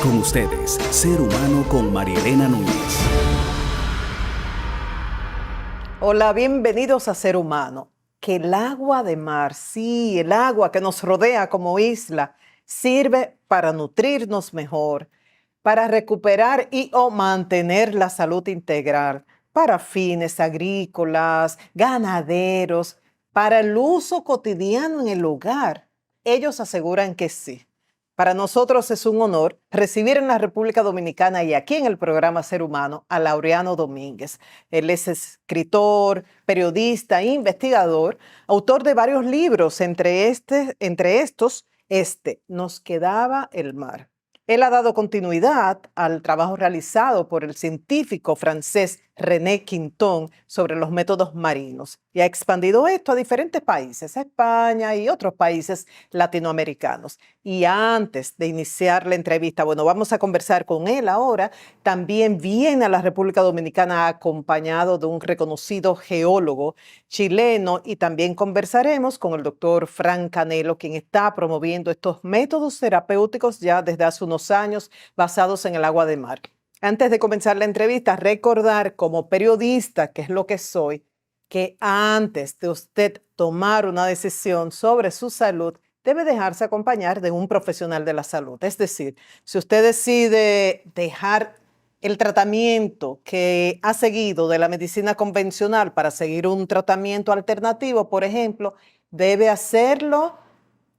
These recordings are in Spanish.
con ustedes, Ser Humano con Marielena Núñez. Hola, bienvenidos a Ser Humano. Que el agua de mar, sí, el agua que nos rodea como isla, sirve para nutrirnos mejor, para recuperar y o mantener la salud integral, para fines agrícolas, ganaderos, para el uso cotidiano en el hogar. Ellos aseguran que sí. Para nosotros es un honor recibir en la República Dominicana y aquí en el programa Ser Humano a Laureano Domínguez. Él es escritor, periodista, investigador, autor de varios libros, entre estos, Nos quedaba el mar. Él ha dado continuidad al trabajo realizado por el científico francés René Quinton sobre los métodos marinos y ha expandido esto a diferentes países, a España y otros países latinoamericanos. Y antes de iniciar la entrevista, bueno, vamos a conversar con él ahora. También viene a la República Dominicana acompañado de un reconocido geólogo chileno y también conversaremos con el doctor Frank Canelo, quien está promoviendo estos métodos terapéuticos ya desde hace unos años basados en el agua de mar. Antes de comenzar la entrevista, recordar como periodista, que es lo que soy, que antes de usted tomar una decisión sobre su salud, debe dejarse acompañar de un profesional de la salud. Es decir, si usted decide dejar el tratamiento que ha seguido de la medicina convencional para seguir un tratamiento alternativo, por ejemplo, debe hacerlo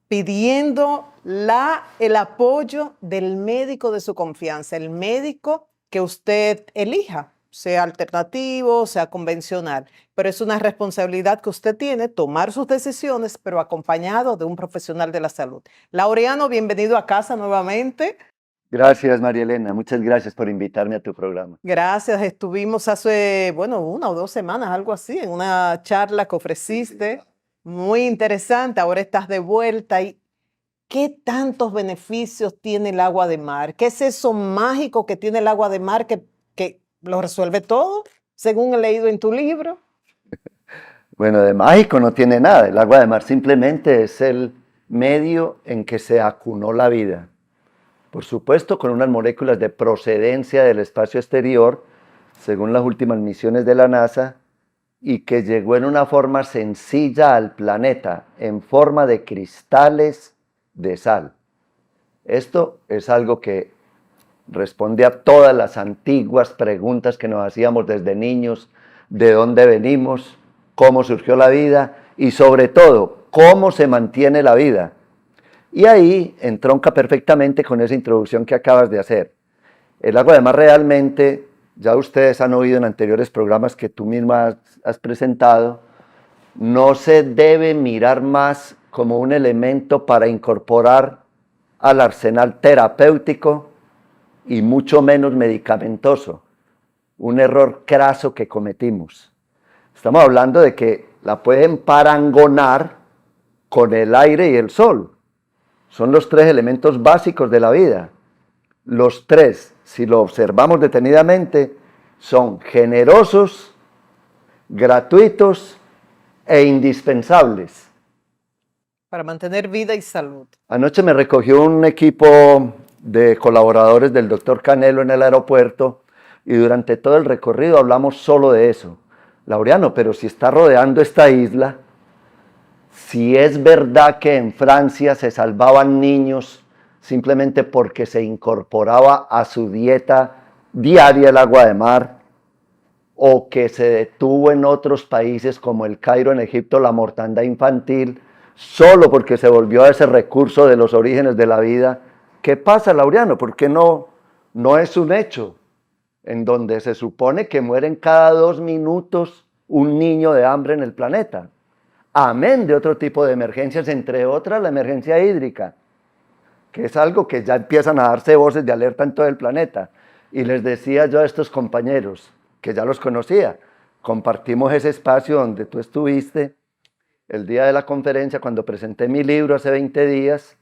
pidiendo el apoyo del médico de su confianza, el médico que usted elija, sea alternativo, sea convencional, pero es una responsabilidad que usted tiene tomar sus decisiones, pero acompañado de un profesional de la salud. Laureano, bienvenido a casa nuevamente. Gracias, Marielena. Muchas gracias por invitarme a tu programa. Gracias. Estuvimos hace, 1 o 2 semanas, algo así, en una charla que ofreciste. Muy interesante. Ahora estás de vuelta. ¿Y qué tantos beneficios tiene el agua de mar? ¿Qué es eso mágico que tiene el agua de mar que lo resuelve todo, según he leído en tu libro? Bueno, de mágico no tiene nada. El agua de mar simplemente es el medio en que se acunó la vida. Por supuesto, con unas moléculas de procedencia del espacio exterior, según las últimas misiones de la NASA, y que llegó en una forma sencilla al planeta, en forma de cristales de sal. Esto es algo que responde a todas las antiguas preguntas que nos hacíamos desde niños: de dónde venimos, cómo surgió la vida y sobre todo, cómo se mantiene la vida. Y ahí entronca perfectamente con esa introducción que acabas de hacer. El agua de mar realmente, ya ustedes han oído en anteriores programas que tú misma has presentado, no se debe mirar más como un elemento para incorporar al arsenal terapéutico y mucho menos medicamentoso. Un error craso que cometimos. Estamos hablando de que la pueden parangonar con el aire y el sol. Son los 3 elementos básicos de la vida. Los 3, si lo observamos detenidamente, son generosos, gratuitos e indispensables. Para mantener vida y salud. Anoche me recogió un equipo de colaboradores del doctor Canelo en el aeropuerto y durante todo el recorrido hablamos solo de eso. Laureano, pero si está rodeando esta isla, si es verdad que en Francia se salvaban niños simplemente porque se incorporaba a su dieta diaria el agua de mar, o que se detuvo en otros países como el Cairo en Egipto la mortandad infantil, solo porque se volvió a ese recurso de los orígenes de la vida, ¿qué pasa, Laureano? ¿Por qué no es un hecho en donde se supone que mueren cada 2 minutos un niño de hambre en el planeta? Amén de otro tipo de emergencias, entre otras la emergencia hídrica, que es algo que ya empiezan a darse voces de alerta en todo el planeta. Y les decía yo a estos compañeros, que ya los conocía, compartimos ese espacio donde tú estuviste el día de la conferencia, cuando presenté mi libro hace 20 días,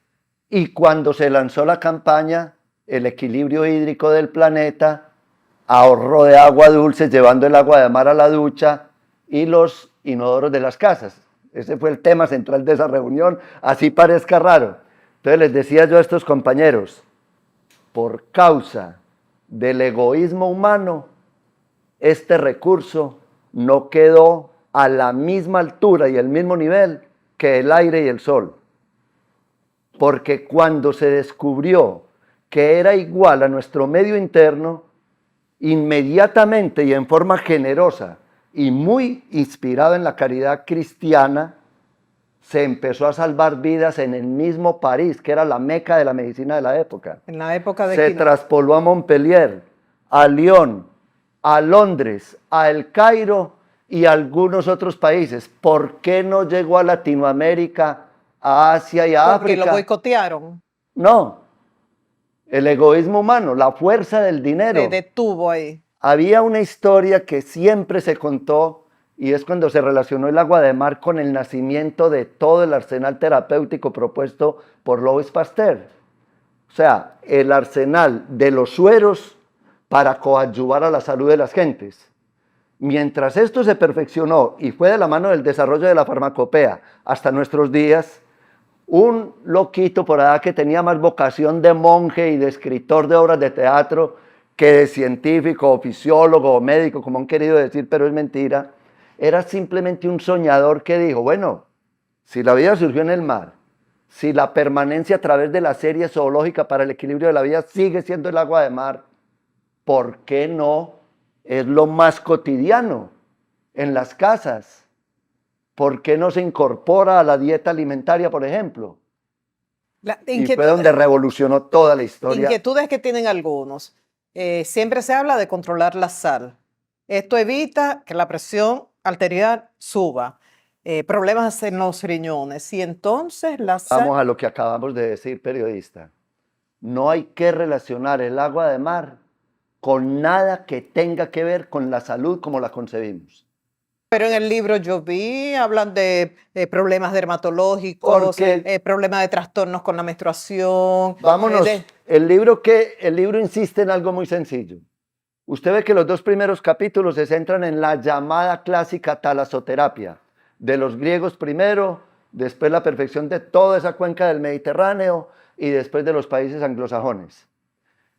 y cuando se lanzó la campaña El equilibrio hídrico del planeta, ahorro de agua dulce, llevando el agua de mar a la ducha y los inodoros de las casas. Ese fue el tema central de esa reunión, así parezca raro. Entonces les decía yo a estos compañeros, por causa del egoísmo humano, este recurso no quedó a la misma altura y el mismo nivel que el aire y el sol. Porque cuando se descubrió que era igual a nuestro medio interno, inmediatamente y en forma generosa y muy inspirado en la caridad cristiana, se empezó a salvar vidas en el mismo París, que era la meca de la medicina de la época. En la época de Se traspoló a Montpellier, a Lyon, a Londres, a El Cairo y a algunos otros países. ¿Por qué no llegó a Latinoamérica, a Asia y a Porque África? lo boicotearon. No, el egoísmo humano, la fuerza del dinero. Se detuvo ahí. Había una historia que siempre se contó y es cuando se relacionó el agua de mar con el nacimiento de todo el arsenal terapéutico propuesto por Louis Pasteur. O sea, el arsenal de los sueros para coadyuvar a la salud de las gentes. Mientras esto se perfeccionó y fue de la mano del desarrollo de la farmacopea hasta nuestros días, un loquito por allá que tenía más vocación de monje y de escritor de obras de teatro que de científico o fisiólogo o médico, como han querido decir, pero es mentira, era simplemente un soñador que dijo, bueno, si la vida surgió en el mar, si la permanencia a través de la serie zoológica para el equilibrio de la vida sigue siendo el agua de mar, ¿por qué no es lo más cotidiano en las casas? ¿Por qué no se incorpora a la dieta alimentaria, por ejemplo? Y fue donde revolucionó toda la historia. Inquietudes que tienen algunos. Siempre se habla de controlar la sal. Esto evita que la presión arterial suba. Problemas en los riñones. Y entonces la sal... Vamos a lo que acabamos de decir, periodista. No hay que relacionar el agua de mar con nada que tenga que ver con la salud como la concebimos. Pero en el libro yo vi, hablan de problemas dermatológicos, problemas de trastornos con la menstruación. Vámonos, el libro insiste en algo muy sencillo. Usted ve que los dos primeros capítulos se centran en la llamada clásica talasoterapia, de los griegos primero, después la perfección de toda esa cuenca del Mediterráneo y después de los países anglosajones.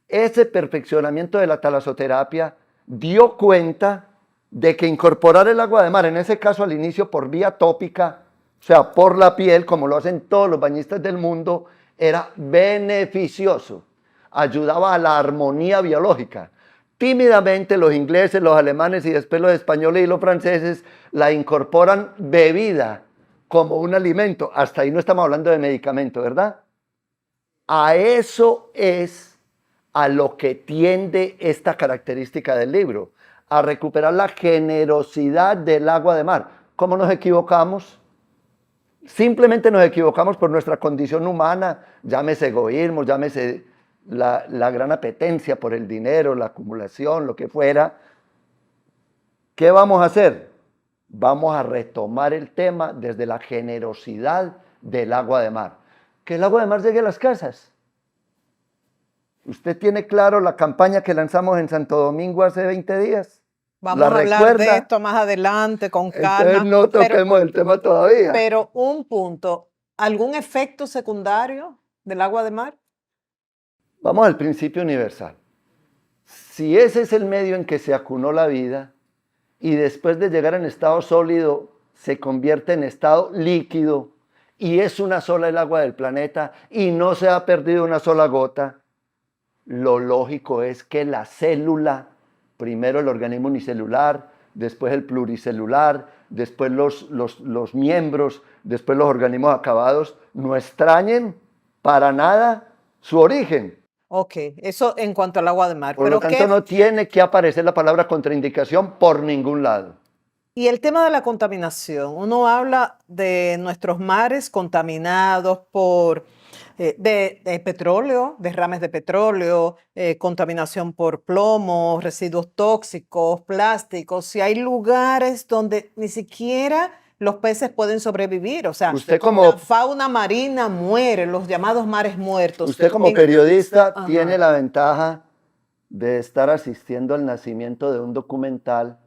Ese perfeccionamiento de la talasoterapia dio cuenta de que incorporar el agua de mar, en ese caso al inicio por vía tópica, o sea, por la piel, como lo hacen todos los bañistas del mundo, era beneficioso, ayudaba a la armonía biológica. Tímidamente los ingleses, los alemanes y después los españoles y los franceses la incorporan bebida como un alimento. Hasta ahí no estamos hablando de medicamento, ¿verdad? A eso es a lo que tiende esta característica del libro, a recuperar la generosidad del agua de mar. ¿Cómo nos equivocamos? Simplemente nos equivocamos por nuestra condición humana, llámese egoísmo, llámese la gran apetencia por el dinero, la acumulación, lo que fuera. ¿Qué vamos a hacer? Vamos a retomar el tema desde la generosidad del agua de mar. Que el agua de mar llegue a las casas. ¿Usted tiene claro la campaña que lanzamos en Santo Domingo hace 20 días? Vamos a hablar de esto más adelante con calma. Entonces no toquemos el tema todavía. Pero un punto, ¿algún efecto secundario del agua de mar? Vamos al principio universal. Si ese es el medio en que se acunó la vida y después de llegar en estado sólido se convierte en estado líquido y es una sola el agua del planeta y no se ha perdido una sola gota, lo lógico es que la célula, primero el organismo unicelular, después el pluricelular, después los miembros, después los organismos acabados, no extrañen para nada su origen. Ok, eso en cuanto al agua de mar. Por lo tanto, no tiene que aparecer la palabra contraindicación por ningún lado. Y el tema de la contaminación, uno habla de nuestros mares contaminados por de petróleo, derrames de petróleo, contaminación por plomo, residuos tóxicos, plásticos. Si hay lugares donde ni siquiera los peces pueden sobrevivir, o sea, la fauna marina muere, los llamados mares muertos. Usted como periodista tiene la ventaja de estar asistiendo al nacimiento de un documental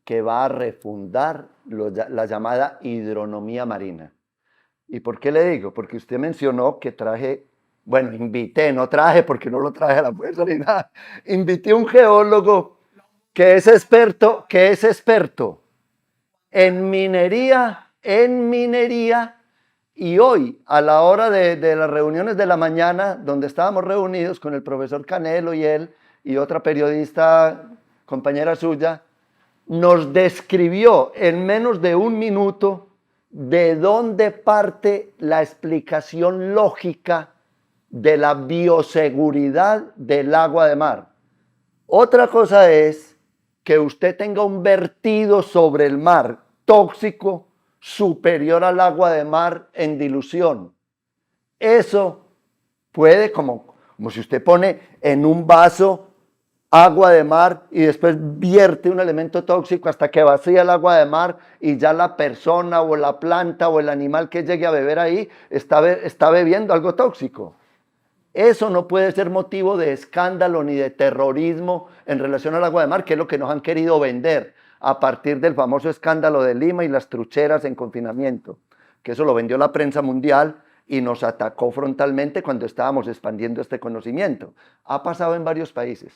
que va a refundar la llamada hidronomía marina. ¿Y por qué le digo? Porque usted mencionó que traje Bueno, invité, no traje porque no lo traje a la fuerza ni nada. Invité a un geólogo que es experto en minería, y hoy, a la hora de las reuniones de la mañana, donde estábamos reunidos con el profesor Canelo y él, y otra periodista, compañera suya, nos describió en menos de un minuto de dónde parte la explicación lógica de la bioseguridad del agua de mar. Otra cosa es que usted tenga un vertido sobre el mar tóxico superior al agua de mar en dilución. Eso puede, como si usted pone en un vaso agua de mar y después vierte un elemento tóxico hasta que vacía el agua de mar y ya la persona o la planta o el animal que llegue a beber ahí está bebiendo algo tóxico. Eso no puede ser motivo de escándalo ni de terrorismo en relación al agua de mar, que es lo que nos han querido vender a partir del famoso escándalo de Lima y las trucheras en confinamiento, que eso lo vendió la prensa mundial y nos atacó frontalmente cuando estábamos expandiendo este conocimiento. Ha pasado en varios países.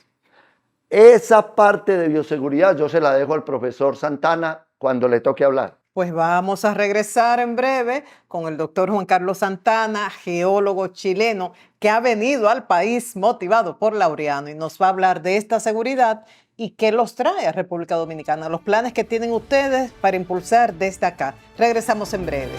Esa parte de bioseguridad yo se la dejo al profesor Santana cuando le toque hablar. Pues vamos a regresar en breve con el doctor Juan Carlos Santana, geólogo chileno, que ha venido al país motivado por Laureano y nos va a hablar de esta seguridad y qué los trae a República Dominicana, los planes que tienen ustedes para impulsar desde acá. Regresamos en breve.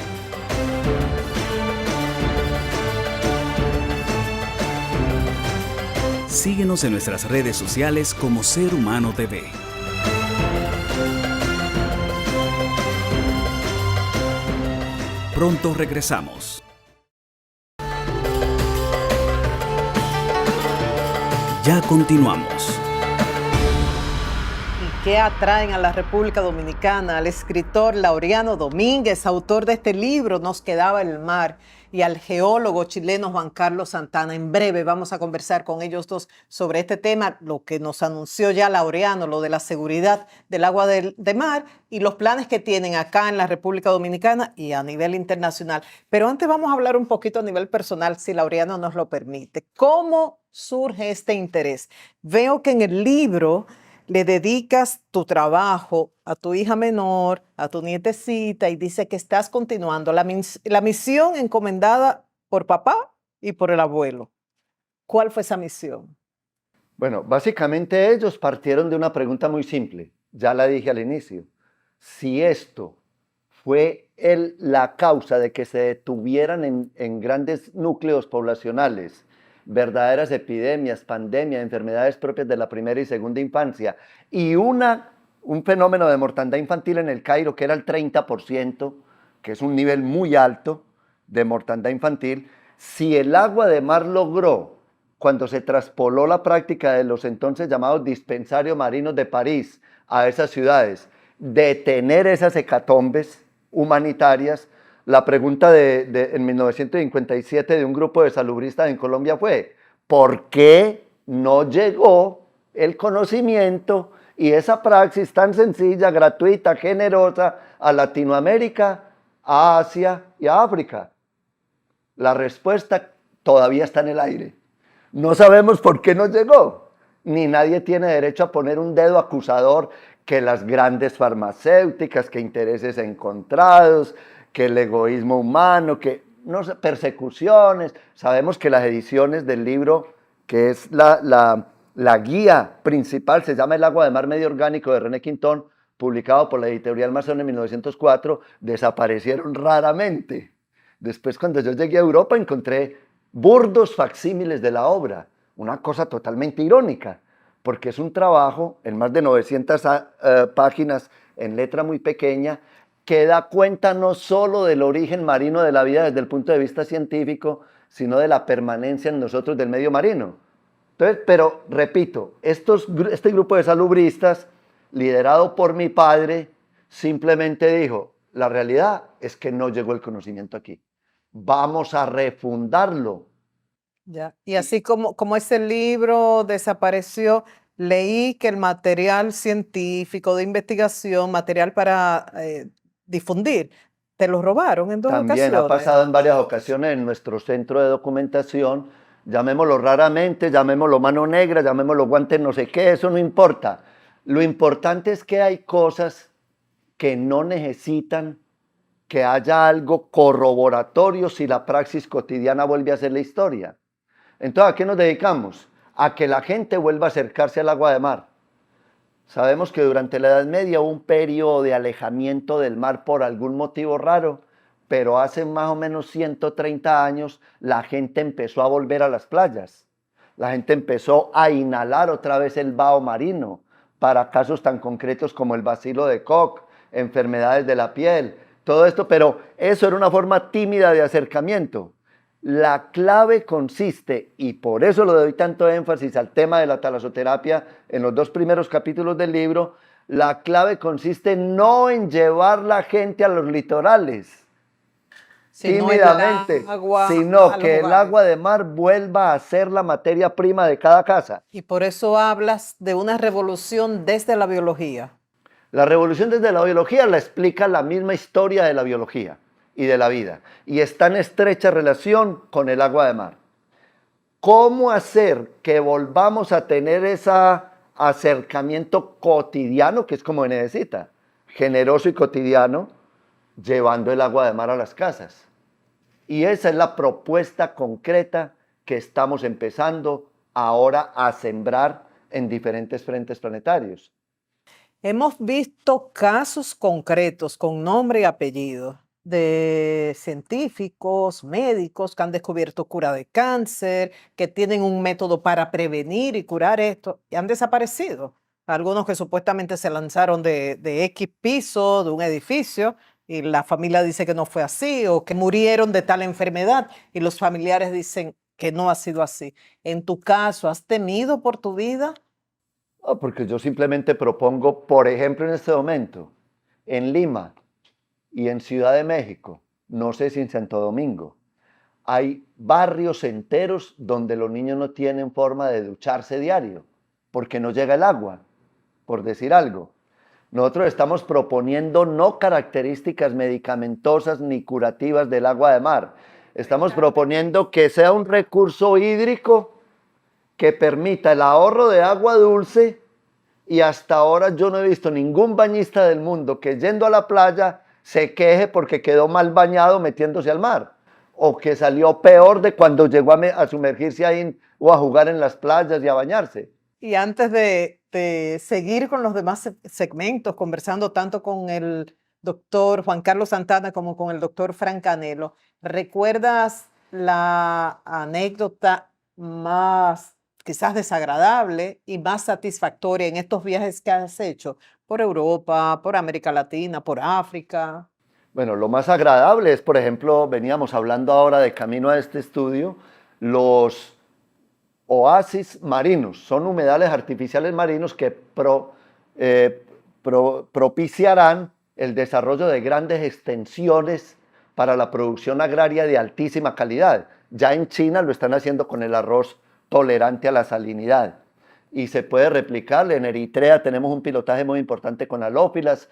Síguenos en nuestras redes sociales como Ser Humano TV. Pronto regresamos. Ya continuamos. ¿Y qué atraen a la República Dominicana? Al escritor Laureano Domínguez, autor de este libro, Nos quedaba el mar, y al geólogo chileno Juan Carlos Santana. En breve vamos a conversar con ellos dos sobre este tema, lo que nos anunció ya Laureano, lo de la seguridad del agua de mar y los planes que tienen acá en la República Dominicana y a nivel internacional. Pero antes vamos a hablar un poquito a nivel personal, si Laureano nos lo permite. ¿Cómo surge este interés? Veo que en el libro le dedicas tu trabajo a tu hija menor, a tu nietecita, y dice que estás continuando la misión encomendada por papá y por el abuelo. ¿Cuál fue esa misión? Bueno, básicamente ellos partieron de una pregunta muy simple, ya la dije al inicio. Si esto fue la causa de que se detuvieran en grandes núcleos poblacionales verdaderas epidemias, pandemias, enfermedades propias de la primera y segunda infancia, y un fenómeno de mortandad infantil en el Cairo que era el 30%, que es un nivel muy alto de mortandad infantil, si el agua de mar logró, cuando se traspoló la práctica de los entonces llamados dispensarios marinos de París a esas ciudades, detener esas hecatombes humanitarias, la pregunta en 1957 de un grupo de salubristas en Colombia fue, ¿por qué no llegó el conocimiento y esa praxis tan sencilla, gratuita, generosa a Latinoamérica, a Asia y a África? La respuesta todavía está en el aire. No sabemos por qué no llegó, ni nadie tiene derecho a poner un dedo acusador que las grandes farmacéuticas, que intereses encontrados, que el egoísmo humano, que no sé, persecuciones. Sabemos que las ediciones del libro, que es la guía principal, se llama El agua de mar medio orgánico de René Quintón, publicado por la editorial Masón en 1904, desaparecieron raramente. Después, cuando yo llegué a Europa, encontré burdos facsímiles de la obra, una cosa totalmente irónica, porque es un trabajo en más de 900 páginas en letra muy pequeña, que da cuenta no solo del origen marino de la vida desde el punto de vista científico, sino de la permanencia en nosotros del medio marino. Entonces, pero repito, este grupo de salubristas, liderado por mi padre, simplemente dijo, la realidad es que no llegó el conocimiento aquí. Vamos a refundarlo. Ya. Y así como ese libro desapareció, leí que el material científico de investigación, material para difundir, te lo robaron en dos También ha ocasiones. pasado en varias ocasiones en nuestro centro de documentación, llamémoslo raramente, llamémoslo mano negra, llamémoslo guantes no sé qué, eso no importa. Lo importante es que hay cosas que no necesitan que haya algo corroboratorio si la praxis cotidiana vuelve a ser la historia. Entonces, ¿a qué nos dedicamos? A que la gente vuelva a acercarse al agua de mar. Sabemos que durante la Edad Media hubo un periodo de alejamiento del mar por algún motivo raro, pero hace más o menos 130 años la gente empezó a volver a las playas. La gente empezó a inhalar otra vez el vaho marino para casos tan concretos como el bacilo de Koch, enfermedades de la piel, todo esto, pero eso era una forma tímida de acercamiento. La clave consiste, y por eso le doy tanto énfasis al tema de la talasoterapia en los 2 primeros capítulos del libro, la clave consiste no en llevar la gente a los litorales, Sino tímidamente, el agua sino a los que el hogares. agua de mar vuelva a ser la materia prima de cada casa. Y por eso hablas de una revolución desde la biología. La revolución desde la biología la explica la misma historia de la biología y de la vida, y está en estrecha relación con el agua de mar. ¿Cómo hacer que volvamos a tener ese acercamiento cotidiano, que es como necesita, generoso y cotidiano, llevando el agua de mar a las casas? Y esa es la propuesta concreta que estamos empezando ahora a sembrar en diferentes frentes planetarios. Hemos visto casos concretos con nombre y apellido de científicos, médicos que han descubierto cura de cáncer, que tienen un método para prevenir y curar esto, y han desaparecido. Algunos que supuestamente se lanzaron de X piso de un edificio y la familia dice que no fue así, o que murieron de tal enfermedad y los familiares dicen que no ha sido así. En tu caso, ¿has temido por tu vida? No, porque yo simplemente propongo, por ejemplo, en este momento, en Lima y en Ciudad de México, no sé si en Santo Domingo, hay barrios enteros donde los niños no tienen forma de ducharse diario, porque no llega el agua, por decir algo. Nosotros estamos proponiendo no características medicamentosas ni curativas del agua de mar. Estamos proponiendo que sea un recurso hídrico que permita el ahorro de agua dulce, y hasta ahora yo no he visto ningún bañista del mundo que yendo a la playa se queje porque quedó mal bañado metiéndose al mar, o que salió peor de cuando llegó a sumergirse ahí o a jugar en las playas y a bañarse. Y antes de seguir con los demás segmentos, conversando tanto con el doctor Juan Carlos Santana como con el doctor Frank Canelo, ¿recuerdas la anécdota más quizás desagradable y más satisfactoria en estos viajes que has hecho por Europa, por América Latina, por África? Bueno, lo más agradable es, por ejemplo, veníamos hablando ahora de camino a este estudio, los oasis marinos, son humedales artificiales marinos que propiciarán el desarrollo de grandes extensiones para la producción agraria de altísima calidad. Ya en China lo están haciendo con el arroz tolerante a la salinidad y se puede replicar. En Eritrea tenemos un pilotaje muy importante con alófilas,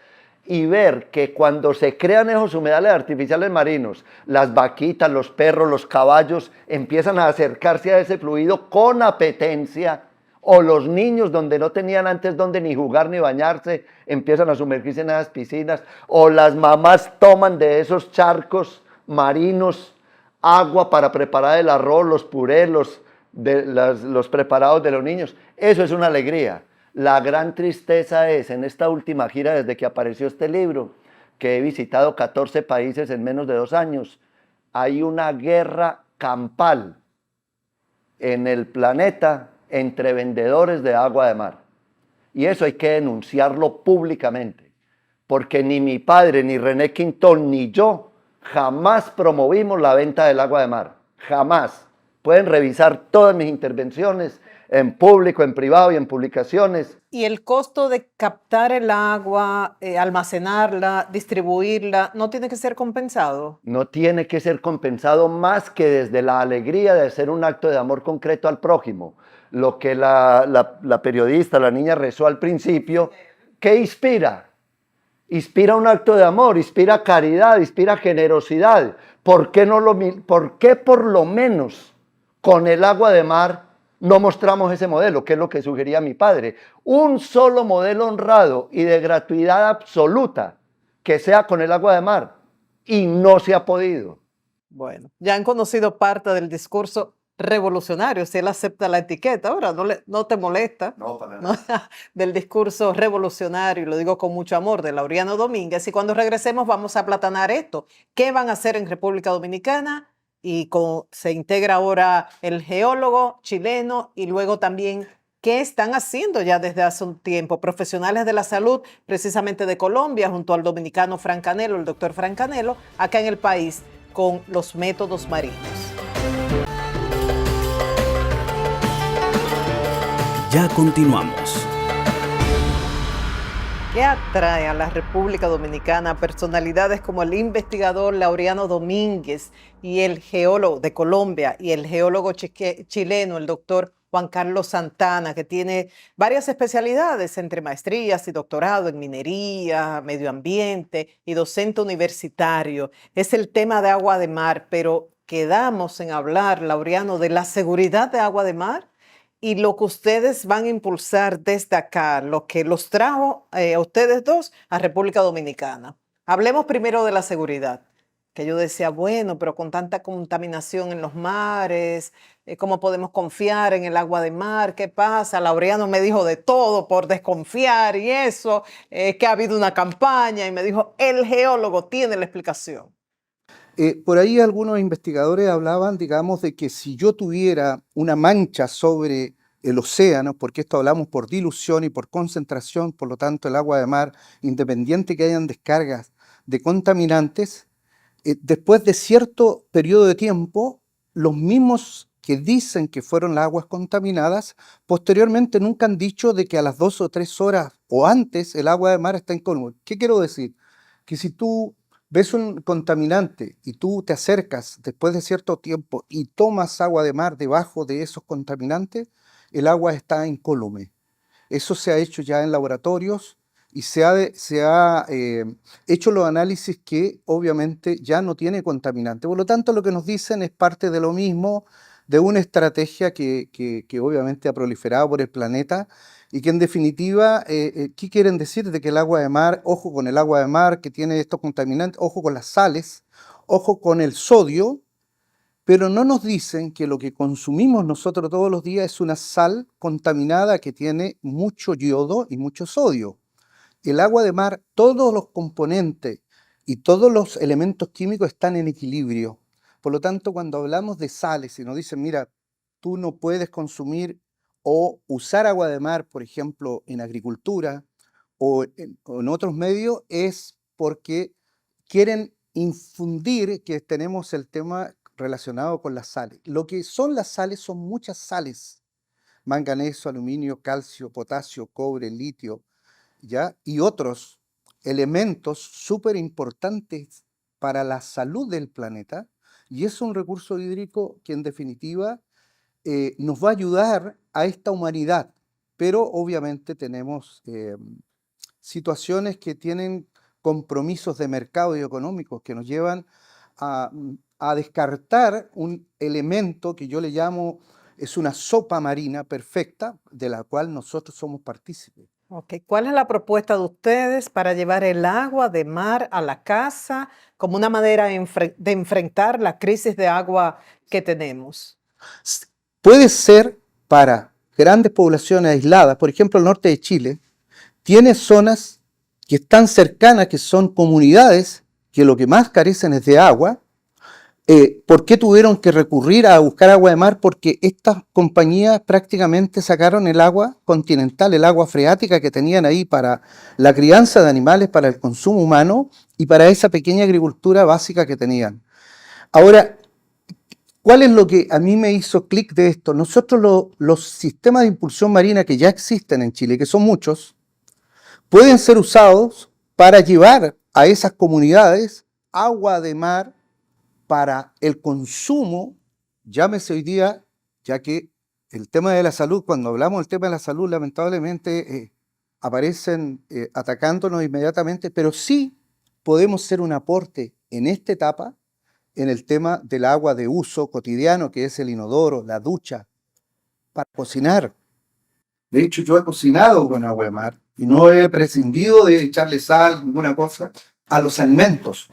y ver que cuando se crean esos humedales artificiales marinos, las vaquitas, los perros, los caballos empiezan a acercarse a ese fluido con apetencia, o los niños donde no tenían antes donde ni jugar ni bañarse, empiezan a sumergirse en esas piscinas, o las mamás toman de esos charcos marinos agua para preparar el arroz, los purés, los preparados de los niños. Eso es una alegría. La gran tristeza es, en esta última gira desde que apareció este libro, que he visitado 14 países en menos de 2 años, hay una guerra campal en el planeta entre vendedores de agua de mar. Y eso hay que denunciarlo públicamente, porque ni mi padre, ni René Quintón, ni yo jamás promovimos la venta del agua de mar. Jamás. Pueden revisar todas mis intervenciones en público, en privado y en publicaciones. ¿Y el costo de captar el agua, almacenarla, distribuirla, no tiene que ser compensado? No tiene que ser compensado más que desde la alegría de hacer un acto de amor concreto al prójimo. Lo que la periodista, la niña rezó al principio, ¿qué inspira? inspira un acto de amor, inspira caridad, inspira generosidad. ¿Por qué por lo menos con el agua de mar no mostramos ese modelo, que es lo que sugería mi padre? Un solo modelo honrado y de gratuidad absoluta que sea con el agua de mar, y no se ha podido. Bueno, ya han conocido parte del discurso revolucionario, si él acepta la etiqueta, ahora no te molesta. No, para ¿No? Del discurso revolucionario, y lo digo con mucho amor, de Laureano Domínguez. Y cuando regresemos vamos a aplatanar esto. ¿Qué van a hacer en República Dominicana? Y se integra ahora el geólogo chileno, y luego también qué están haciendo ya desde hace un tiempo profesionales de la salud, precisamente de Colombia, junto al dominicano Frank Canelo, el doctor Frank Canelo, acá en el país, con los métodos marinos. Ya continuamos. ¿Qué atrae a la República Dominicana personalidades como el investigador Laureano Domínguez y el geólogo de Colombia y el geólogo chileno, el doctor Juan Carlos Santana, que tiene varias especialidades entre maestrías y doctorado en minería, medio ambiente y docente universitario? Es el tema de agua de mar, pero quedamos en hablar, Laureano, de la seguridad de agua de mar y lo que ustedes van a impulsar desde acá, lo que los trajo a ustedes dos a República Dominicana. Hablemos primero de la seguridad, que yo decía, bueno, pero con tanta contaminación en los mares, ¿cómo podemos confiar en el agua de mar? ¿Qué pasa? Laureano me dijo de todo por desconfiar y eso, que ha habido una campaña, y me dijo, el geólogo tiene la explicación. Por ahí algunos investigadores hablaban, digamos, de que si yo tuviera una mancha sobre el océano, porque esto hablamos por dilución y por concentración, por lo tanto el agua de mar, independiente que hayan descargas de contaminantes, después de cierto periodo de tiempo, los mismos que dicen que fueron las aguas contaminadas, posteriormente nunca han dicho de que a las 2 o 3 horas o antes el agua de mar está incólume. ¿Qué quiero decir? Que si tú ves un contaminante y tú te acercas después de cierto tiempo y tomas agua de mar debajo de esos contaminantes, el agua está incólume. Eso se ha hecho ya en laboratorios y se ha hecho los análisis que obviamente ya no tiene contaminante. Por lo tanto, lo que nos dicen es parte de lo mismo, de una estrategia que obviamente ha proliferado por el planeta y que en definitiva, ¿qué quieren decir? De que el agua de mar, ojo con el agua de mar que tiene estos contaminantes, ojo con las sales, ojo con el sodio, pero no nos dicen que lo que consumimos nosotros todos los días es una sal contaminada que tiene mucho yodo y mucho sodio. El agua de mar, todos los componentes y todos los elementos químicos están en equilibrio. Por lo tanto, cuando hablamos de sales y nos dicen, mira, tú no puedes consumir o usar agua de mar, por ejemplo, en agricultura o en otros medios, es porque quieren infundir que tenemos el tema relacionado con las sales. Lo que son las sales son muchas sales: manganeso, aluminio, calcio, potasio, cobre, litio, ¿ya? Y otros elementos súper importantes para la salud del planeta, y es un recurso hídrico que en definitiva nos va a ayudar a esta humanidad, pero obviamente tenemos situaciones que tienen compromisos de mercado y económicos que nos llevan a descartar un elemento que yo le llamo, es una sopa marina perfecta, de la cual nosotros somos partícipes. Okay. ¿Cuál es la propuesta de ustedes para llevar el agua de mar a la casa como una manera de enfrentar la crisis de agua que tenemos? Puede ser para grandes poblaciones aisladas, por ejemplo, el norte de Chile tiene zonas que están cercanas, que son comunidades que lo que más carecen es de agua. ¿Por qué tuvieron que recurrir a buscar agua de mar? Porque estas compañías prácticamente sacaron el agua continental, el agua freática que tenían ahí para la crianza de animales, para el consumo humano y para esa pequeña agricultura básica que tenían. Ahora, ¿cuál es lo que a mí me hizo clic de esto? Nosotros los sistemas de impulsión marina que ya existen en Chile, que son muchos, pueden ser usados para llevar a esas comunidades agua de mar para el consumo, llámese hoy día, ya que el tema de la salud, cuando hablamos del tema de la salud, lamentablemente aparecen atacándonos inmediatamente, pero sí podemos ser un aporte en esta etapa en el tema del agua de uso cotidiano, que es el inodoro, la ducha, para cocinar. De hecho, yo he cocinado con agua de mar y no he prescindido de echarle sal, ninguna cosa, a los alimentos.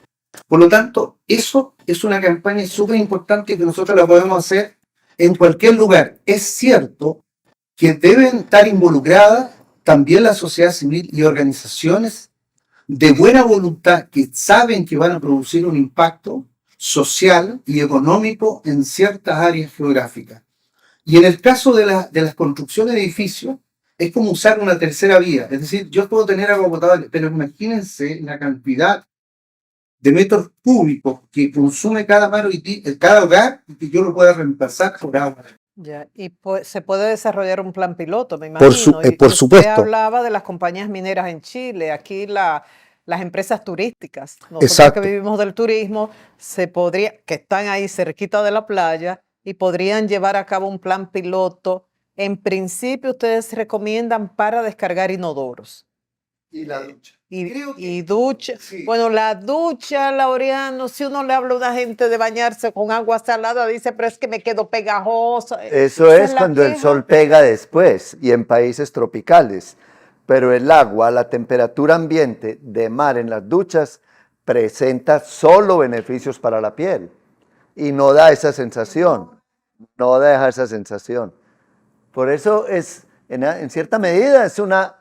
Por lo tanto, eso es una campaña súper importante que nosotros la podemos hacer en cualquier lugar. Es cierto que deben estar involucradas también la sociedad civil y organizaciones de buena voluntad que saben que van a producir un impacto social y económico en ciertas áreas geográficas. Y en el caso de las construcciones de edificios, es como usar una tercera vía. Es decir, yo puedo tener agua potable, pero imagínense la cantidad de metros cúbicos que consume cada hogar y que yo lo pueda reemplazar por agua. Ya, y se puede desarrollar un plan piloto, me Por imagino. Y por usted supuesto. hablaba de las compañías mineras en Chile, aquí las empresas turísticas. Nosotros Exacto. que vivimos del turismo, que están ahí cerquita de la playa y podrían llevar a cabo un plan piloto. En principio, ustedes recomiendan para descargar inodoros. Y la ducha. Y ducha. Sí. Bueno, la ducha, Laureano, si uno le habla a una gente de bañarse con agua salada, dice, pero es que me quedo pegajosa. Eso Esa es la cuando el queja. sol pega después y en países tropicales. Pero el agua, la temperatura ambiente de mar en las duchas presenta solo beneficios para la piel y no da esa sensación, no deja esa sensación. Por eso es, en cierta medida, es una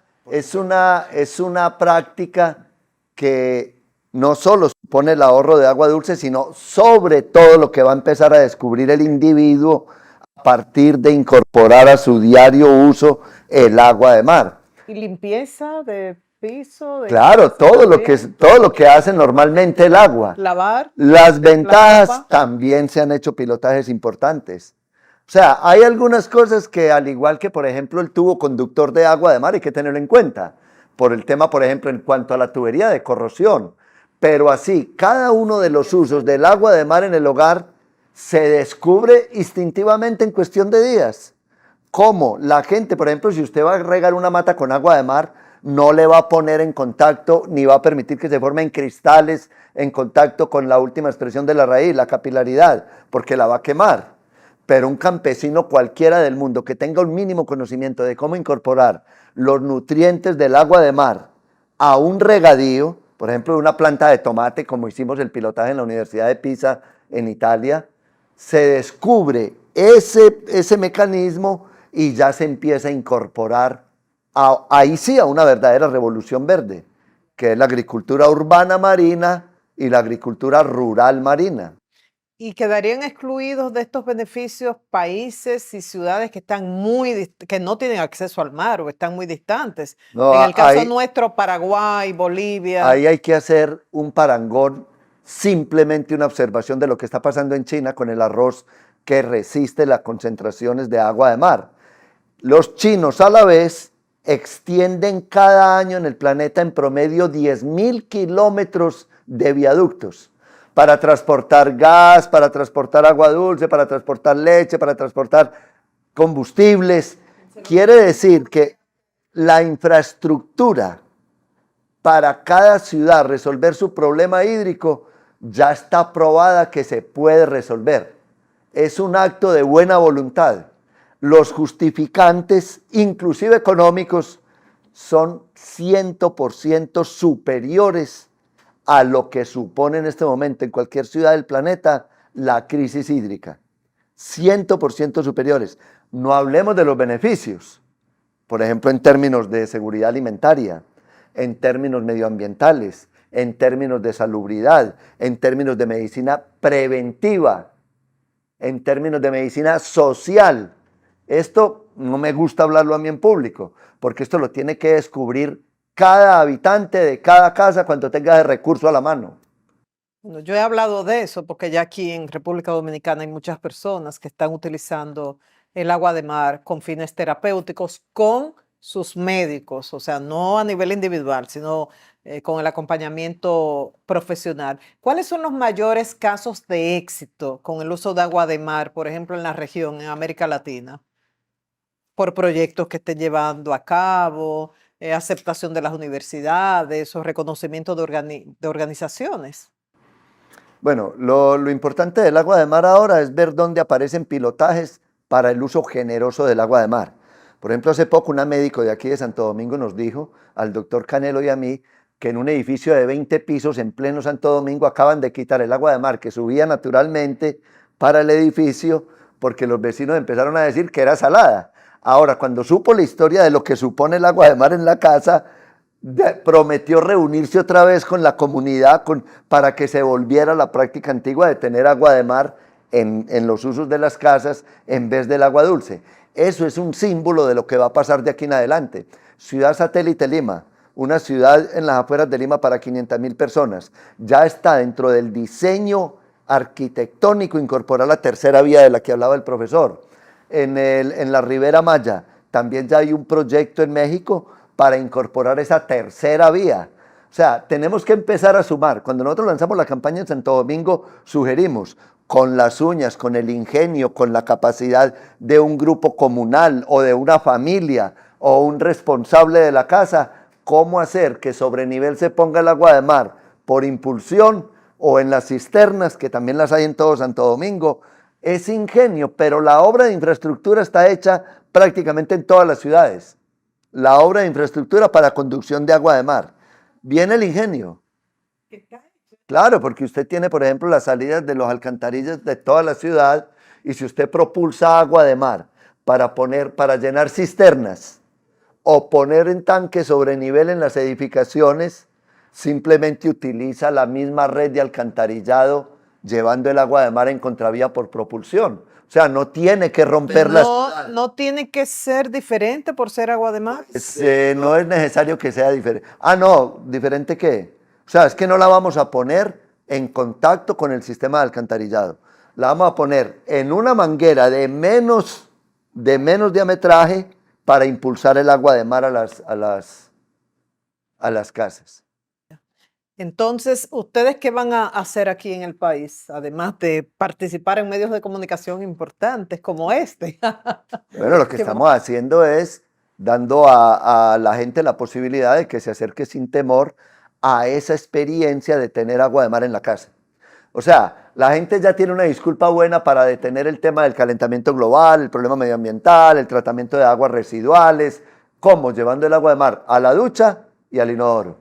práctica que no solo supone el ahorro de agua dulce, sino sobre todo lo que va a empezar a descubrir el individuo a partir de incorporar a su diario uso el agua de mar. Y limpieza de piso, de Claro, casa todo lo que hace normalmente el agua. lavar Las la ventajas ropa. también se han hecho pilotajes importantes. O sea, hay algunas cosas que, al igual que, por ejemplo, el tubo conductor de agua de mar, hay que tenerlo en cuenta. Por el tema, por ejemplo, en cuanto a la tubería de corrosión. Pero así, cada uno de los usos del agua de mar en el hogar se descubre instintivamente en cuestión de días. Como la gente, por ejemplo, si usted va a regar una mata con agua de mar, no le va a poner en contacto ni va a permitir que se formen cristales en contacto con la última expresión de la raíz, la capilaridad, porque la va a quemar. Pero un campesino cualquiera del mundo que tenga un mínimo conocimiento de cómo incorporar los nutrientes del agua de mar a un regadío, por ejemplo, de una planta de tomate, como hicimos el pilotaje en la Universidad de Pisa en Italia, se descubre ese mecanismo y ya se empieza a incorporar ahí sí a una verdadera revolución verde, que es la agricultura urbana marina y la agricultura rural marina. Y quedarían excluidos de estos beneficios países y ciudades que están que no tienen acceso al mar o están muy distantes. No, En el caso ahí, nuestro, Paraguay, Bolivia. ahí hay que hacer un parangón, simplemente una observación de lo que está pasando en China con el arroz que resiste las concentraciones de agua de mar. Los chinos a la vez extienden cada año en el planeta en promedio 10.000 kilómetros de viaductos para transportar gas, para transportar agua dulce, para transportar leche, para transportar combustibles. Quiere decir que la infraestructura para cada ciudad resolver su problema hídrico ya está probada que se puede resolver. Es un acto de buena voluntad. Los justificantes, inclusive económicos, son 100% superiores a lo que supone en este momento en cualquier ciudad del planeta la crisis hídrica. 100% superiores. No hablemos de los beneficios, por ejemplo, en términos de seguridad alimentaria, en términos medioambientales, en términos de salubridad, en términos de medicina preventiva, en términos de medicina social. Esto no me gusta hablarlo a mí en público, porque esto lo tiene que descubrir cada habitante de cada casa cuando tenga el recurso a la mano. Bueno, yo he hablado de eso porque ya aquí en República Dominicana hay muchas personas que están utilizando el agua de mar con fines terapéuticos con sus médicos, o sea, no a nivel individual, sino con el acompañamiento profesional. ¿Cuáles son los mayores casos de éxito con el uso de agua de mar, por ejemplo, en la región, en América Latina? Por proyectos que estén llevando a cabo, aceptación de las universidades o reconocimiento de organizaciones. Bueno, lo importante del agua de mar ahora es ver dónde aparecen pilotajes para el uso generoso del agua de mar. Por ejemplo, hace poco una médico de aquí de Santo Domingo nos dijo, al doctor Canelo y a mí, que en un edificio de 20 pisos en pleno Santo Domingo acaban de quitar el agua de mar que subía naturalmente para el edificio porque los vecinos empezaron a decir que era salada. Ahora, cuando supo la historia de lo que supone el agua de mar en la casa, prometió reunirse otra vez con la comunidad para que se volviera a la práctica antigua de tener agua de mar en los usos de las casas en vez del agua dulce. Eso es un símbolo de lo que va a pasar de aquí en adelante. Ciudad satélite Lima, una ciudad en las afueras de Lima para 500.000 personas, ya está dentro del diseño arquitectónico incorporar la tercera vía de la que hablaba el profesor. En la Ribera Maya también ya hay un proyecto en México para incorporar esa tercera vía. O sea, tenemos que empezar a sumar. Cuando nosotros lanzamos la campaña en Santo Domingo, sugerimos con las uñas, con el ingenio, con la capacidad de un grupo comunal o de una familia o un responsable de la casa, cómo hacer que sobre nivel se ponga el agua de mar por impulsión o en las cisternas, que también las hay en todo Santo Domingo. Es ingenio, pero la obra de infraestructura está hecha prácticamente en todas las ciudades. La obra de infraestructura para conducción de agua de mar. Viene el ingenio. Claro, porque usted tiene, por ejemplo, las salidas de los alcantarillas de toda la ciudad y si usted propulsa agua de mar para llenar cisternas o poner en tanques sobre nivel en las edificaciones, simplemente utiliza la misma red de alcantarillado llevando el agua de mar en contravía por propulsión. O sea, no tiene que romper no tiene que ser diferente por ser agua de mar. No es necesario que sea diferente. Ah, no, ¿diferente qué? O sea, es que no la vamos a poner en contacto con el sistema de alcantarillado. La vamos a poner en una manguera de menos diametraje para impulsar el agua de mar a las casas. Entonces, ¿ustedes qué van a hacer aquí en el país? Además de participar en medios de comunicación importantes como este. Bueno, lo que estamos haciendo es dando a la gente la posibilidad de que se acerque sin temor a esa experiencia de tener agua de mar en la casa. O sea, la gente ya tiene una disculpa buena para detener el tema del calentamiento global, el problema medioambiental, el tratamiento de aguas residuales. ¿Cómo? Llevando el agua de mar a la ducha y al inodoro.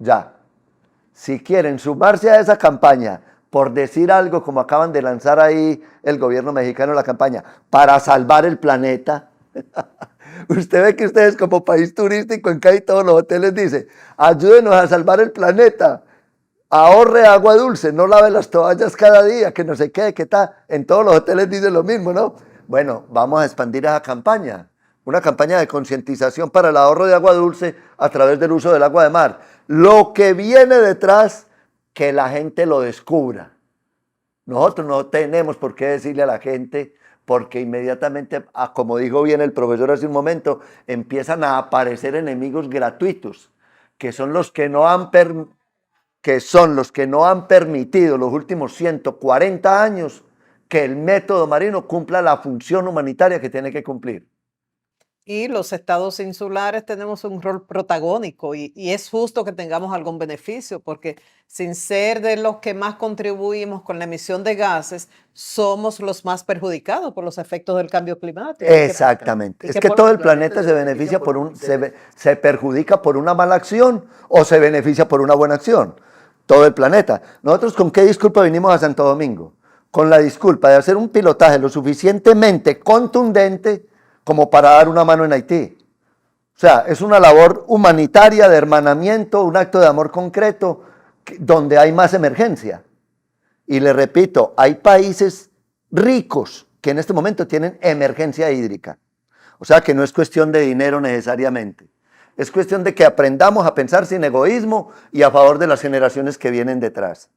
Ya. Si quieren sumarse a esa campaña, por decir algo como acaban de lanzar ahí el gobierno mexicano la campaña, para salvar el planeta, usted ve que ustedes como país turístico en casi todos los hoteles dicen, ayúdenos a salvar el planeta, ahorre agua dulce, no lave las toallas cada día, que no sé qué, que está, en todos los hoteles dicen lo mismo, ¿no? Bueno, vamos a expandir esa campaña, una campaña de concientización para el ahorro de agua dulce a través del uso del agua de mar. Lo que viene detrás, que la gente lo descubra. Nosotros no tenemos por qué decirle a la gente, porque inmediatamente, como dijo bien el profesor hace un momento, empiezan a aparecer enemigos gratuitos, que son los que no han permitido los últimos 140 años que el método marino cumpla la función humanitaria que tiene que cumplir. Y los estados insulares tenemos un rol protagónico y es justo que tengamos algún beneficio porque sin ser de los que más contribuimos con la emisión de gases, somos los más perjudicados por los efectos del cambio climático. Exactamente. Es que todo el planeta se beneficia se perjudica por una mala acción o se beneficia por una buena acción. Todo el planeta. Nosotros, ¿con qué disculpa vinimos a Santo Domingo? Con la disculpa de hacer un pilotaje lo suficientemente contundente como para dar una mano en Haití. O sea, es una labor humanitaria de hermanamiento, un acto de amor concreto, donde hay más emergencia. Y le repito, hay países ricos que en este momento tienen emergencia hídrica. O sea, que no es cuestión de dinero necesariamente. Es cuestión de que aprendamos a pensar sin egoísmo y a favor de las generaciones que vienen detrás.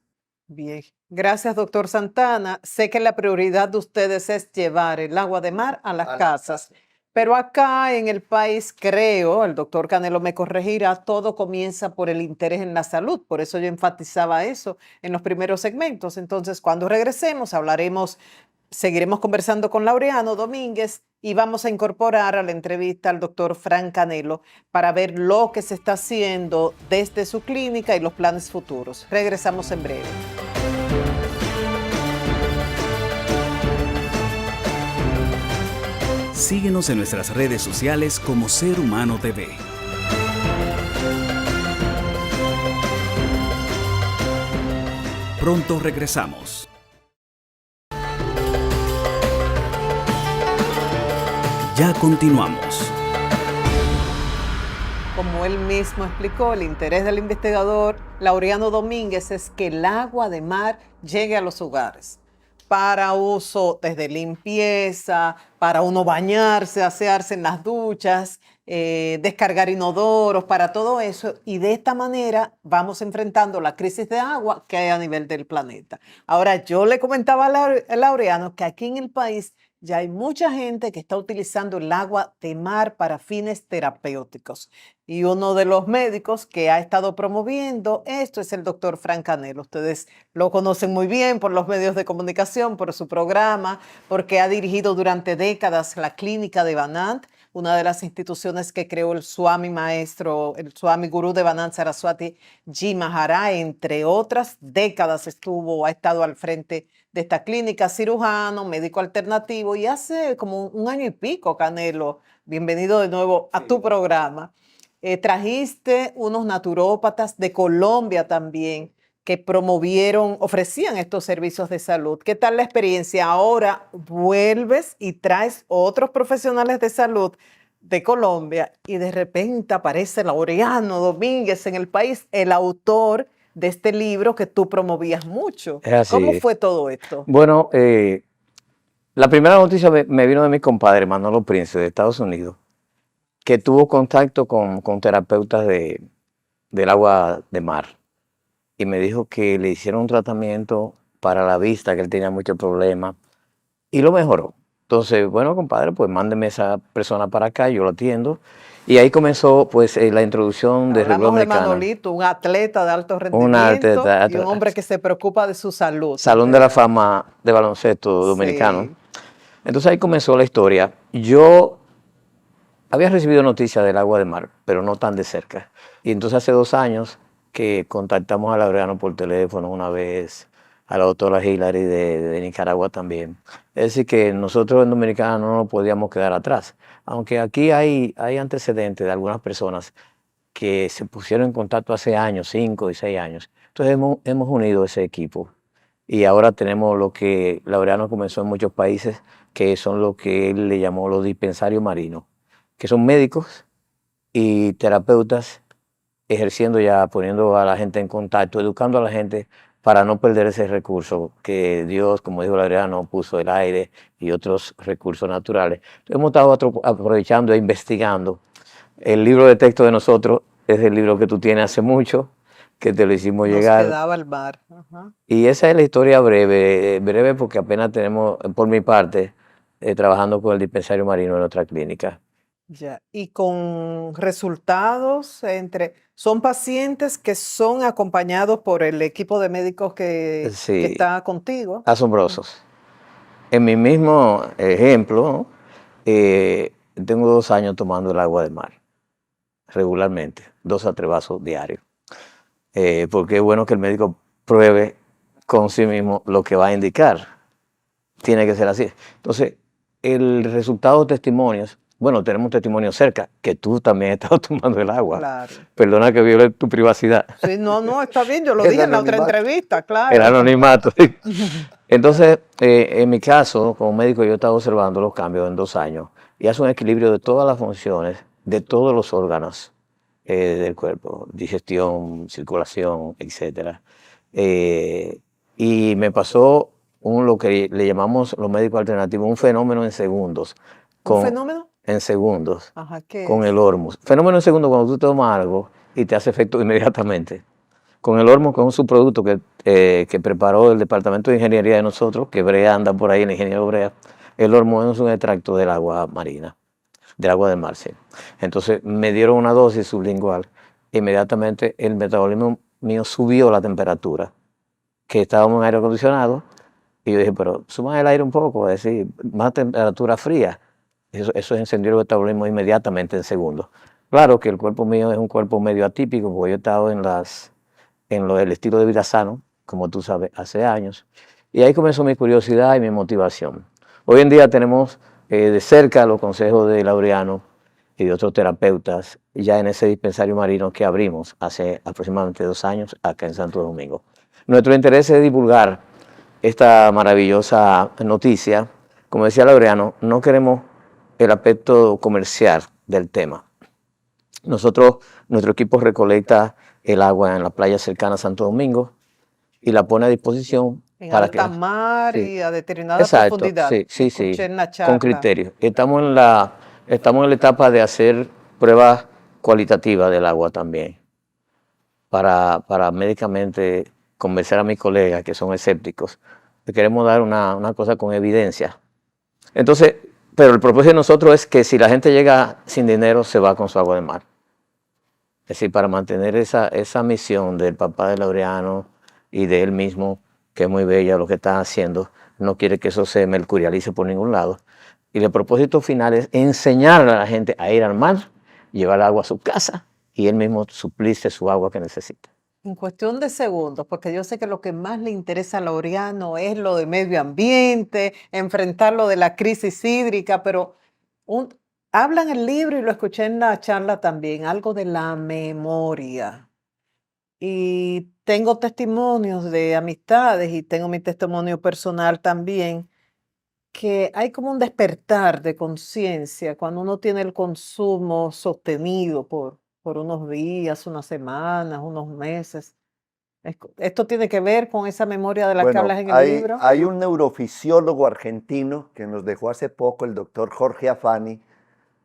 Bien, gracias, doctor Santana. Sé que la prioridad de ustedes es llevar el agua de mar a las casas, pero acá en el país, creo, el doctor Canelo me corregirá, todo comienza por el interés en la salud. Por eso yo enfatizaba eso en los primeros segmentos. Entonces, cuando regresemos, seguiremos conversando con Laureano Domínguez Y vamos a incorporar a la entrevista al doctor Frank Canelo para ver lo que se está haciendo desde su clínica y los planes futuros. Regresamos en breve. Síguenos en nuestras redes sociales como Ser Humano TV. Pronto regresamos. Ya continuamos. Como él mismo explicó, el interés del investigador Laureano Domínguez es que el agua de mar llegue a los hogares para uso desde limpieza, para uno bañarse, asearse en las duchas, descargar inodoros, para todo eso. Y de esta manera vamos enfrentando la crisis de agua que hay a nivel del planeta. Ahora, yo le comentaba a Laureano que aquí en el país ya hay mucha gente que está utilizando el agua de mar para fines terapéuticos. Y uno de los médicos que ha estado promoviendo esto es el doctor Frank Canelo. Ustedes lo conocen muy bien por los medios de comunicación, por su programa, porque ha dirigido durante décadas la clínica de Banat, una de las instituciones que creó el Swami Maestro, el Swami Gurú de Banat Saraswati Ji Maharaj. Entre otras décadas ha estado al frente de esta clínica, cirujano, médico alternativo, y hace como un año y pico, Canelo, bienvenido de nuevo a tu programa. Trajiste unos naturópatas de Colombia también que ofrecían estos servicios de salud. ¿Qué tal la experiencia? Ahora vuelves y traes otros profesionales de salud de Colombia y de repente aparece Laureano Domínguez en el país, el autor de este libro que tú promovías mucho. Es así. ¿Cómo fue todo esto? Bueno, la primera noticia me vino de mi compadre Manolo Prince de Estados Unidos, que tuvo contacto con terapeutas del agua de mar y me dijo que le hicieron un tratamiento para la vista, que él tenía muchos problemas y lo mejoró. Entonces, bueno, compadre, pues mándeme esa persona para acá, yo lo atiendo. Y ahí comenzó pues la introducción de Hablamos República de Dominicana. Manolito, un atleta de alto rendimiento y un hombre que se preocupa de su salud. Salón de la Fama de baloncesto dominicano. Sí. Entonces ahí comenzó la historia. Yo había recibido noticias del agua de mar, pero no tan de cerca. Y entonces hace 2 años que contactamos a Laureano por teléfono una vez, a la doctora Hillary de Nicaragua también. Es decir, que nosotros en Dominicana no nos podíamos quedar atrás. Aunque aquí hay antecedentes de algunas personas que se pusieron en contacto hace años, 5 y 6 años. Entonces hemos unido ese equipo. Y ahora tenemos lo que Laureano comenzó en muchos países, que son lo que él le llamó los dispensarios marinos, que son médicos y terapeutas ejerciendo ya, poniendo a la gente en contacto, educando a la gente para no perder ese recurso que Dios, como dijo Laureano, puso el aire y otros recursos naturales. Entonces, hemos estado aprovechando e investigando. El libro de texto de nosotros es el libro que tú tienes hace mucho, que te lo hicimos llegar. Nos quedaba al mar. Ajá. Y esa es la historia breve porque apenas tenemos, por mi parte, trabajando con el dispensario marino en nuestra clínica. Ya. Y con resultados son pacientes que son acompañados por el equipo de médicos que Sí, está contigo. asombrosos. En mi mismo ejemplo, tengo 2 años tomando el agua de mar, regularmente, 2 a 3 vasos diarios. Porque es bueno que el médico pruebe con sí mismo lo que va a indicar. Tiene que ser así. Entonces, el resultado de testimonios, bueno, tenemos testimonios cerca, que tú también estás tomando el agua. Claro. Perdona que viole tu privacidad. Sí, no, está bien, yo lo El dije en la otra anonimato. entrevista, claro. El anonimato. Entonces, en mi caso, como médico, yo he estado observando los cambios en 2 años y hace un equilibrio de todas las funciones, de todos los órganos del cuerpo, digestión, circulación, etc. Y me pasó lo que le llamamos los médicos alternativos, un fenómeno en segundos. ¿Un fenómeno? En segundos, Ajá, ¿qué con es? el Hormuz. Fenómeno en segundos cuando tú tomas algo y te hace efecto inmediatamente. Con el Hormuz, que es un subproducto que preparó el departamento de ingeniería de nosotros, que Brea anda por ahí, el ingeniero Brea. El Hormuz es un extracto del agua marina, del agua del mar, sí. Entonces me dieron una dosis sublingual. Inmediatamente el metabolismo mío subió la temperatura, que estábamos en aire acondicionado, y yo dije, pero suman el aire un poco, es decir, más temperatura fría. Eso encendió el metabolismo inmediatamente en segundos. Claro que el cuerpo mío es un cuerpo medio atípico, porque yo he estado el estilo de vida sano, como tú sabes, hace años. Y ahí comenzó mi curiosidad y mi motivación. Hoy en día tenemos de cerca los consejos de Laureano y de otros terapeutas, ya en ese dispensario marino que abrimos hace aproximadamente 2 años acá en Santo Domingo. Nuestro interés es divulgar esta maravillosa noticia. Como decía Laureano, no queremos el aspecto comercial del tema. Nuestro equipo recolecta el agua en la playa cercana a Santo Domingo y la pone a disposición En para alta que... mar Sí, y a determinada exacto, profundidad. sí, Escuché en la con charla. criterio. Estamos en la etapa de hacer pruebas cualitativas del agua también, para médicamente convencer a mis colegas que son escépticos. Le queremos dar una cosa con evidencia. Entonces, pero el propósito de nosotros es que si la gente llega sin dinero, se va con su agua de mar. Es decir, para mantener esa misión del papá de Laureano y de él mismo, que es muy bella lo que está haciendo, no quiere que eso se mercurialice por ningún lado. Y el propósito final es enseñar a la gente a ir al mar, llevar agua a su casa y él mismo suplirse su agua que necesita. En cuestión de segundos, porque yo sé que lo que más le interesa a Laureano es lo de medio ambiente, enfrentar lo de la crisis hídrica, pero un, habla en el libro y lo escuché en la charla también, algo de la memoria. Y tengo testimonios de amistades y tengo mi testimonio personal también, que hay como un despertar de conciencia cuando uno tiene el consumo sostenido por unos días, unas semanas, unos meses. Esto tiene que ver con esa memoria de la que Bueno, hablas en el hay, libro. hay un neurofisiólogo argentino que nos dejó hace poco, el doctor Jorge Afani,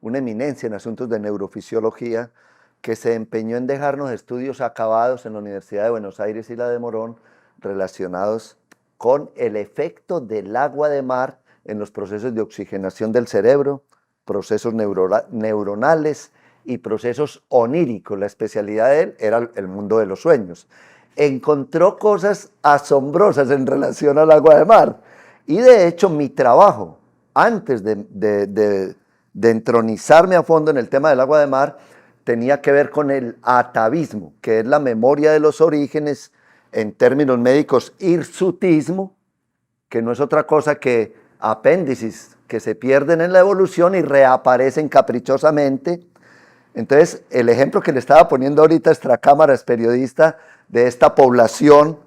una eminencia en asuntos de neurofisiología, que se empeñó en dejarnos estudios acabados en la Universidad de Buenos Aires y la de Morón relacionados con el efecto del agua de mar en los procesos de oxigenación del cerebro, procesos neuronales y procesos oníricos. La especialidad de él era el mundo de los sueños. Encontró cosas asombrosas en relación al agua de mar. Y de hecho mi trabajo, antes de entronizarme a fondo en el tema del agua de mar, tenía que ver con el atavismo, que es la memoria de los orígenes, en términos médicos, hirsutismo, que no es otra cosa que apéndices que se pierden en la evolución y reaparecen caprichosamente. Entonces, el ejemplo que le estaba poniendo ahorita Extracámara es periodista de esta población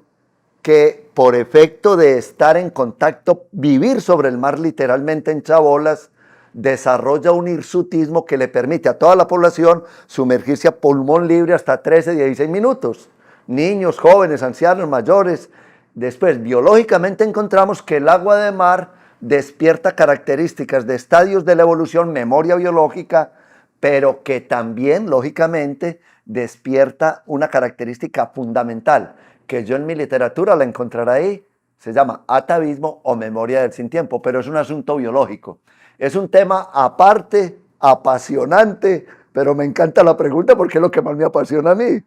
que por efecto de estar en contacto, vivir sobre el mar literalmente en chabolas, desarrolla un hirsutismo que le permite a toda la población sumergirse a pulmón libre hasta 13, 16 minutos. Niños, jóvenes, ancianos, mayores. Después, biológicamente encontramos que el agua de mar despierta características de estadios de la evolución, memoria biológica, pero que también, lógicamente, despierta una característica fundamental, que yo en mi literatura la encontraré ahí, se llama atavismo o memoria del sin tiempo, pero es un asunto biológico. Es un tema aparte, apasionante, pero me encanta la pregunta porque es lo que más me apasiona a mí.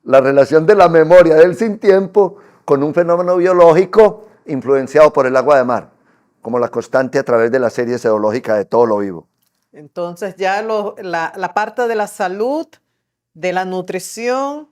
La relación de la memoria del sin tiempo con un fenómeno biológico influenciado por el agua de mar, como la constante a través de la serie zoológica de todo lo vivo. Entonces ya la parte de la salud, de la nutrición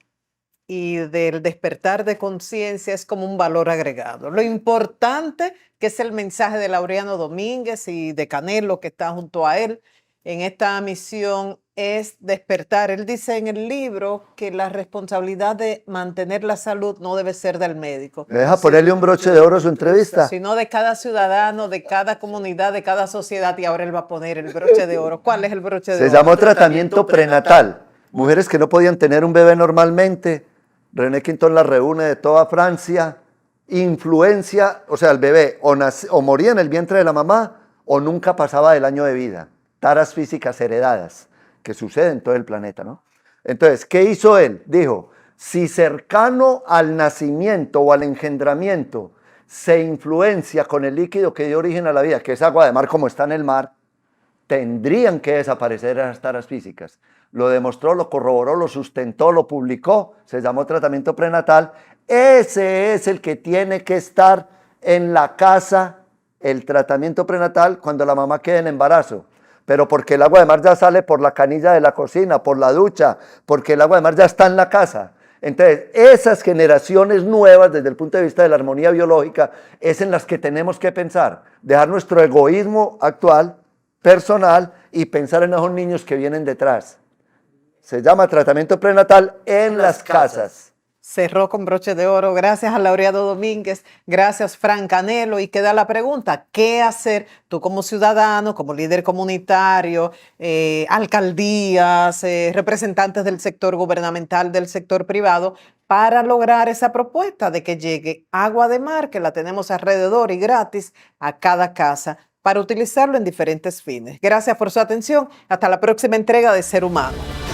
y del despertar de conciencia es como un valor agregado. Lo importante que es el mensaje de Laureano Domínguez y de Canelo, que está junto a él en esta misión, es despertar. Él dice en el libro que la responsabilidad de mantener la salud no debe ser del médico. ¿Me deja ponerle un broche de oro a su entrevista? Sino de cada ciudadano, de cada comunidad, de cada sociedad. Y ahora él va a poner el broche de oro. ¿Cuál es el broche de oro? Se llamó tratamiento prenatal. Mujeres que no podían tener un bebé normalmente. René Quintón las reúne de toda Francia. Influencia, o sea, el bebé o moría en el vientre de la mamá o nunca pasaba del año de vida. Taras físicas heredadas que suceden en todo el planeta, ¿no? Entonces, ¿qué hizo él? Dijo, si cercano al nacimiento o al engendramiento se influencia con el líquido que dio origen a la vida, que es agua de mar como está en el mar, tendrían que desaparecer esas taras físicas. Lo demostró, lo corroboró, lo sustentó, lo publicó, se llamó tratamiento prenatal. Ese es el que tiene que estar en la casa, el tratamiento prenatal, cuando la mamá quede en embarazo. pero porque el agua de mar ya sale por la canilla de la cocina, por la ducha, porque el agua de mar ya está en la casa. Entonces, esas generaciones nuevas desde el punto de vista de la armonía biológica es en las que tenemos que pensar, dejar nuestro egoísmo actual, personal, y pensar en esos niños que vienen detrás. Se llama tratamiento prenatal en las casas. Cerró con broche de oro. Gracias a Laureano Domínguez, gracias Fran Canelo. Y queda la pregunta, ¿qué hacer tú como ciudadano, como líder comunitario, alcaldías, representantes del sector gubernamental, del sector privado, para lograr esa propuesta de que llegue agua de mar, que la tenemos alrededor y gratis, a cada casa, para utilizarlo en diferentes fines? Gracias por su atención. Hasta la próxima entrega de Ser Humano.